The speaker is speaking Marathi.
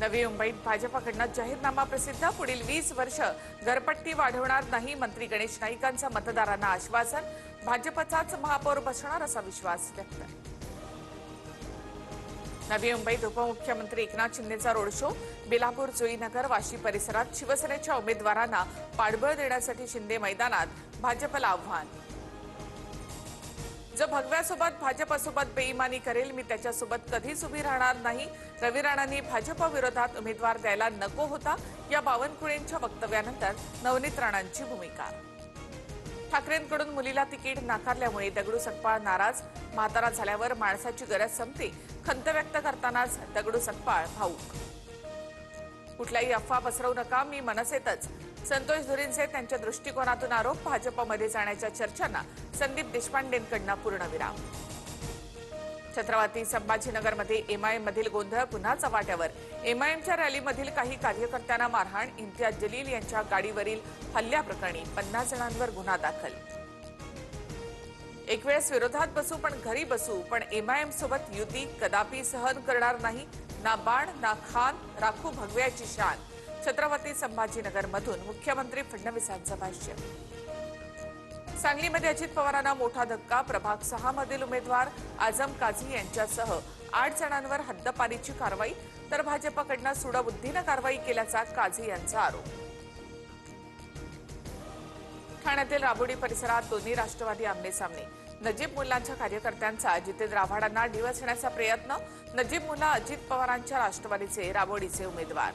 नवी मुंबईत भाजपकडून जाहीरनामा प्रसिद्ध। पुढील 20 वर्ष घरपट्टी वाढवणार नाही। मंत्री गणेश नाईकांचं मतदारांना आश्वासन। भाजपचाच महापौर बसणार असा विश्वास व्यक्त। नवी मुंबईत उपमुख्यमंत्री एकनाथ शिंदेचा रोड शो। बेलापूर, जुईनगर, वाशी परिसरात शिवसेनेच्या उमेदवारांना पाठबळ देण्यासाठी शिंदे मैदानात। भाजपला आव्हान। जो भगव्यासोबत भाजपसोबत बेईमानी करेल मी त्याच्यासोबत कधीच उभी राहणार नाही। रवी राणांनी भाजप विरोधात उमेदवार द्यायला नको होता। या बावनकुळेंच्या वक्तव्यानंतर नवनीत राणांची भूमिका। ठाकरेंकडून मुलीला तिकीट नाकारल्यामुळे दगडू सकपाळ नाराज। म्हातारा झाल्यावर माणसाची गरज संपते। खंत व्यक्त करतानाच दगडू सकपाळ भाऊक। कुठल्याही अफवा पसरवू नका, मी मनसेतच। संतोष धुरींचे त्यांच्या दृष्टिकोनातून आरोप। भाजपमध्ये जाण्याच्या चर्चांना संदीप देशपांडेंकडून पूर्णविराम। छत्रपती संभाजीनगरमध्ये एमआयएम मधील गोंधळ पुन्हा चव्हाट्यावर। एमआयएमच्या रॅलीमधील काही कार्यकर्त्यांना मारहाण। इम्तियाज जलील यांच्या गाडीवरील हल्ल्याप्रकरणी 50 जणांवर गुन्हा दाखल। एक वेळेस विरोधात बसू पण घरी बसू, पण एमआयएम सोबत युती कदापि सहन करणार नाही। ना बाण ना खान, राखू भगव्याची शान। छत्रपती संभाजीनगरमधून मुख्यमंत्री फडणवीसांचं भाष्य। सांगलीमध्ये अजित पवारांना मोठा धक्का। प्रभाग 6 मधील उमेदवार आझम काझी यांच्यासह 8 जणांवर हद्दपारीची कारवाई, तर भाजपकडून सूडबुद्धीनं कारवाई केल्याचा काझी यांचा आरोप। ठाण्यातील राबोडी परिसरात दोन्ही राष्ट्रवादी आमने-सामने। नजीब मुल्लांच्या कार्यकर्त्यांचा जितेंद्र आव्हाडांना डिवचण्याचा प्रयत्न। नजीब मुल्ला अजित पवारांच्या राष्ट्रवादीचे राबोडीचे उमेदवार।